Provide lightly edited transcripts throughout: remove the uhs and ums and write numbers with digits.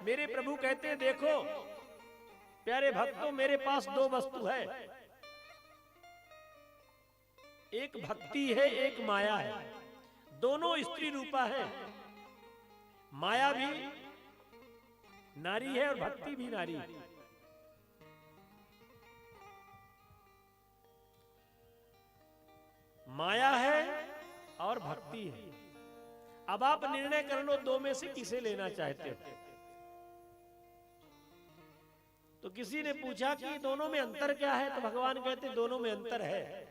मेरे प्रभु कहते हैं देखो प्यारे भक्तों, मेरे पास दो वस्तु है, एक भक्ति है, एक माया है। दोनों स्त्री रूपा है। माया भी नारी है और भक्ति भी नारी है। माया है और भक्ति है। अब आप निर्णय कर लो, दो में से किसे लेना चाहते हो। तो किसी ने पूछा कि दोनों में अंतर क्या है, तो भगवान कहते दोनों में अंतर है।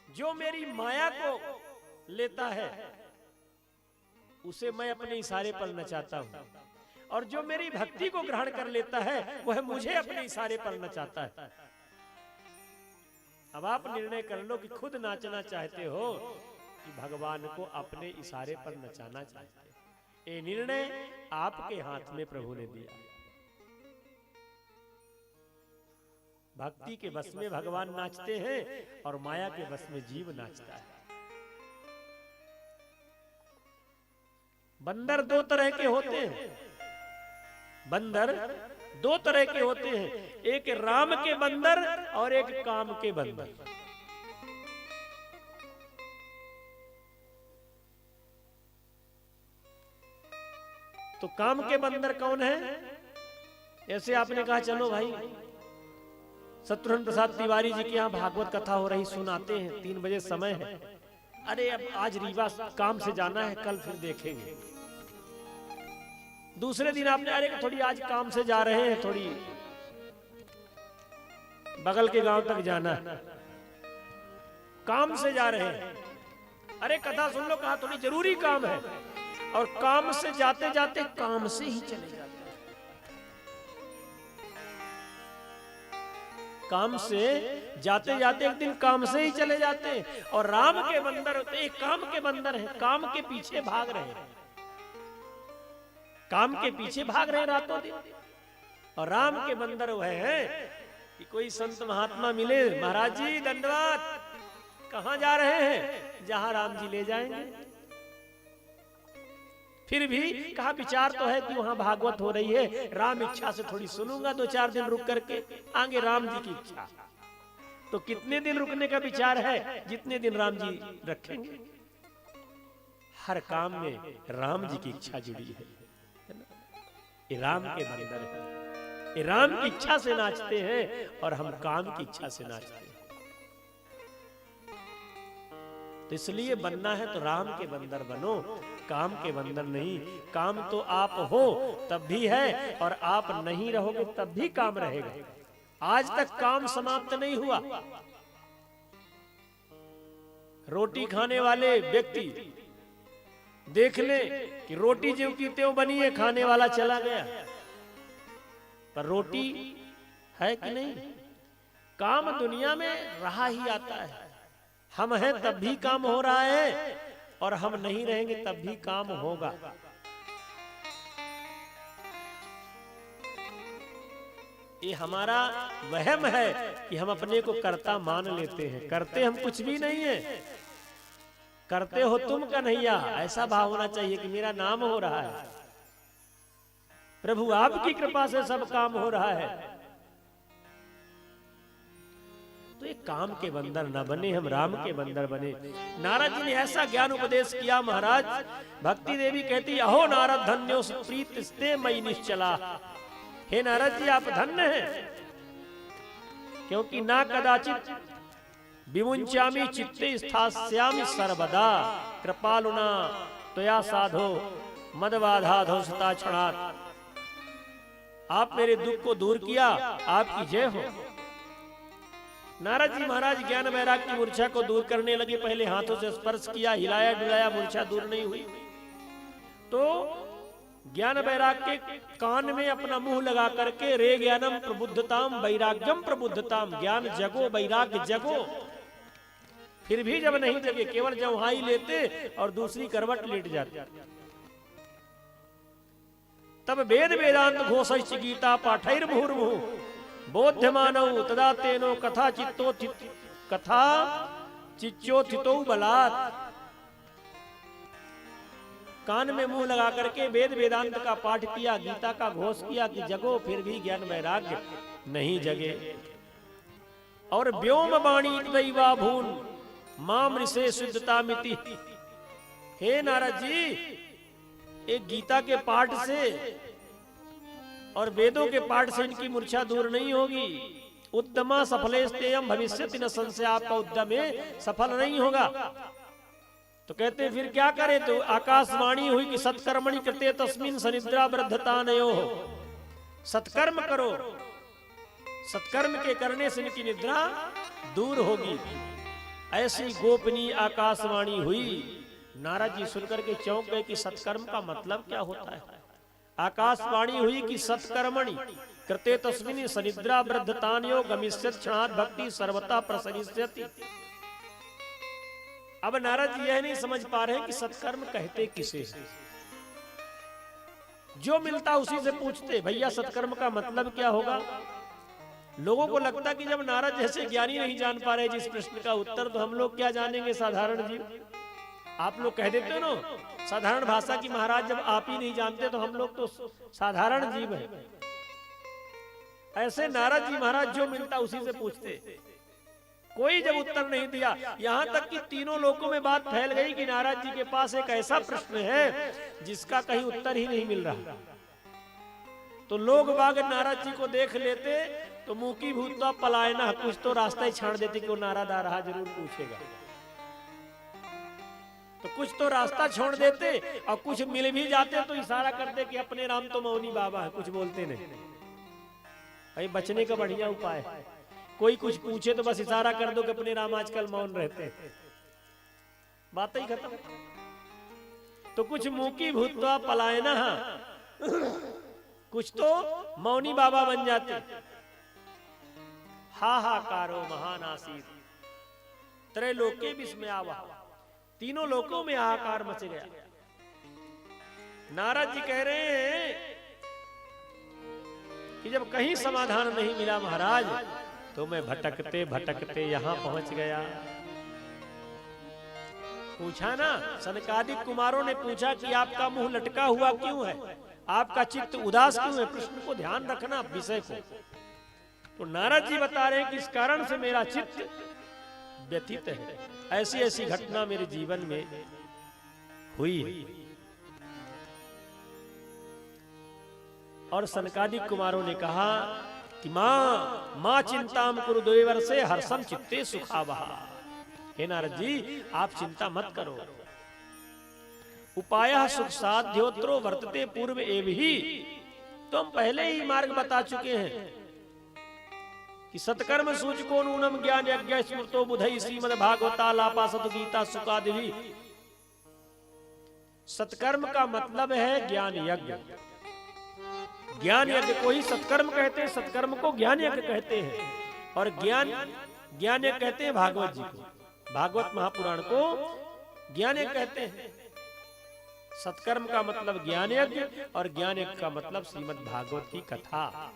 जो मेरी माया को लेता है उसे मैं अपने इशारे पर नचाता हूं, और जो मेरी भक्ति को ग्रहण कर लेता है वह मुझे अपने इशारे पर नचाता है। अब आप निर्णय कर लो कि खुद नाचना चाहते हो कि भगवान को अपने इशारे पर नचाना चाहते हो। ये निर्णय आपके हाथ में प्रभु ने दिया। भक्ति के बस में भगवान नाचते हैं और माया के बस में जीव नाचता है। बंदर दो तरह के होते हैं। बंदर दो तरह के होते हैं, एक राम के बंदर और एक काम के बंदर। तो काम के बंदर कौन है? ऐसे आपने कहा चलो भाई शत्रुघ्न प्रसाद तिवारी जी के यहाँ भागवत कथा हो रही, सुनाते हैं, 3 बजे समय है। अरे अब आज रीवा काम से जाना है, कल फिर देखेंगे। दूसरे दिन आपने अरे थोड़ी आज काम से जा रहे हैं, थोड़ी बगल के गांव तक जाना है, काम से जा रहे हैं। अरे कथा सुन लो, कहा थोड़ी जरूरी काम है, और काम से जाते जाते काम से ही चले जाते। काम से जाते जाते एक दिन काम से ही चले जाते हैं। और राम के बंदर होते, एक काम के बंदर है, काम के पीछे भाग रहे हैं, काम के पीछे भाग रहे हैं रातों दिन। और राम के बंदर वह है कि कोई संत महात्मा मिले, महाराज जी दंडवत, कहां जा रहे हैं? जहां राम जी ले जाएंगे। फिर भी कहा विचार तो है कि वहां भागवत हो रही है, राम इच्छा से थोड़ी सुनूंगा 2-4 दिन रुक करके, आगे राम जी की इच्छा। तो कितने दिन रुकने का विचार है? जितने दिन राम जी रखेंगे। हर काम में राम जी की इच्छा जुड़ी है। ये राम के बंदर है, ये राम की इच्छा से नाचते हैं और हम काम की इच्छा से नाचते हैं। तो इसलिए बनना है तो राम के बंदर बनो, काम के बंदर नहीं। काम तो आप हो तब भी है, और आप नहीं रहोगे तब भी काम रहेगा। आज तक काम समाप्त नहीं हुआ। रोटी खाने वाले व्यक्ति देख ले कि रोटी जो की त्यों बनी है, खाने वाला चला गया, पर रोटी है कि नहीं? काम दुनिया में रहा ही आता है। हम हैं तब भी काम हो रहा है, और हम नहीं रहेंगे तब भी काम होगा। ये हमारा वहम है कि हम अपने को कर्ता मान लेते हैं। करते हम कुछ भी नहीं है, करते हो तुम कन्हैया, ऐसा भाव होना चाहिए कि मेरा नाम हो रहा है। प्रभु आपकी कृपा से सब काम हो रहा है। तो एक काम के बंदर न बने, हम राम के बंदर बने। नारद जी ने ऐसा ज्ञान उपदेश किया महाराज। भक्ति देवी कहती अहो नारद धन्यो प्रीत स्ते मई निश्चला। हे नारद जी आप धन्य हैं, क्योंकि ना कदाचित विमुंचामि चित्ते स्थास्यामि सर्वदा कृपालुना त्वया साधो मदबाधा ध्वंसता क्षणात्। आप मेरे दुख को दूर किया, आपकी जय हो। नारद जी महाराज ज्ञान वैराग की मूर्छा को दूर करने लगे। पहले हाथों से स्पर्श किया, हिलाया डुलाया, मूर्छा दूर नहीं हुई। तो ज्ञान वैराग के कान में अपना मुंह लगा करके रे ज्ञानम प्रबुद्धताम वैराग्यम प्रबुद्धताम, ज्ञान जगो वैराग्य जगो। फिर भी जब नहीं जगे, केवल जब वहां ही लेते और दूसरी करवट लेट जाते, तब वेद वेदांत घोषैश्च गीता पाठैर मुहुर्मुहुः बोध्यमानौ तदा तेनो कथा चिच्चोत्थितो बलात्। कान में मुंह लगा करके वेद वेदांत का पाठ किया, गीता का घोष किया कि जगो, फिर भी ज्ञान वैराग्य नहीं जगे। और व्योम वाणी दैवा भून माम ऋषे शुद्धता मिति। हे नारद जी, एक गीता के पाठ से और वेदों के पाठ से इनकी मूर्छा दूर नहीं होगी। उद्यमा सफलेस्तेयम भविष्यति न संशय, आपका उद्यम सफल नहीं होगा। तो कहते फिर क्या करे? तो आकाशवाणी हुई कि सत्कर्मणि कृते तस्मिन् सनिद्रा वृद्धता नयो। सत्कर्म करो, सत्कर्म के करने से इनकी निद्रा दूर होगी। ऐसी गोपनीय आकाशवाणी हुई। नारद जी सुनकर के चौंक गए कि सत्कर्म का मतलब क्या होता है। आकाशवाणी हुई कि सत्कर्मणि कृते तस्मिन् सनिद्रा वृद्धतान्यो गमिष्यति क्षणात् भक्ति सर्वथा प्रसरिष्यति। अब नारद जी यह नहीं समझ पा रहे हैं कि सत्कर्म कहते किसे हैं। जो मिलता उसी से पूछते, भैया सत्कर्म का मतलब क्या होगा। लोगों को लगता कि जब नारद जैसे ज्ञानी नहीं जान पा रहे जिस प्रश्न का उत्तर, तो हम लोग क्या जानेंगे साधारण जीव। आप लोग कह देते हो ना साधारण भाषा की, महाराज जब आप ही नहीं जानते तो हम लोग तो साधारण जीव हैं। ऐसे नारद जी महाराज जो मिलता उसी से पूछते। कोई जब उत्तर नहीं दिया, यहां तक कि तीनों लोगों में बात फैल गई कि नारद जी के पास एक ऐसा प्रश्न है जिसका कहीं उत्तर ही नहीं मिल रहा। तो लोग बाग नारद जी को देख लेते तो मुंह की भूतवा पलायना, कुछ तो रास्ता ही छाड़ देते कि वो नारद आ रहा जरूर पूछेगा। तो कुछ तो रास्ता छोड़ देते और कुछ मिल भी जाते तो इशारा करते कि अपने राम तो मौनी बाबा है, कुछ बोलते नहीं। भाई बचने का बढ़िया उपाय है, कोई कुछ पूछे तो बस इशारा कर दो कि अपने राम आजकल मौन रहते हैं, बात ही खत्म। तो कुछ मुंह की भूतवा पलायना, कुछ तो मौनी बाबा बन जाते। हाहाकारो महान आसीत त्रैलोके विस्मयावह, तीनों लोकों में हाहाकार मच गया। नारद जी कह रहे हैं कि जब कहीं समाधान नहीं मिला महाराज, तो मैं भटकते भटकते यहां पहुंच गया। पूछा ना, सनकादिक कुमारों ने पूछा कि आपका मुंह लटका हुआ क्यों है, आपका चित्त उदास क्यों है। प्रश्न को ध्यान रखना, विषय को। तो नारद जी बता रहे हैं कि इस कारण से मेरा चित्त व्यथित है। ऐसी ऐसी घटना मेरे जीवन में हुई है। और सनकादिक कुमारों ने कहा कि मां चिंताम कुरु द्वैवर्षे हर्षम चित्ते सुखावहा। हे नारद जी, आप चिंता मत करो। उपायः सुख साध्योत्रो वर्तते पूर्व एव ही। तो हम पहले ही मार्ग बता चुके हैं कि सत्कर्म सूचको नूनम ज्ञान यज्ञ स्मृतो बुधई श्रीमद् भागवतालापा सत गीता सुकादिवी। सत्कर्म का मतलब है ज्ञान यज्ञ। ज्ञान यज्ञ को ही सत्कर्म कहते हैं, सत्कर्म को ज्ञान यज्ञ कहते हैं। और ज्ञान यज्ञ कहते हैं भागवत जी को, भागवत महापुराण को ज्ञान यज्ञ कहते हैं। सत्कर्म का मतलब ज्ञान यज्ञ और ज्ञान यज्ञ का मतलब श्रीमद् भागवत की कथा।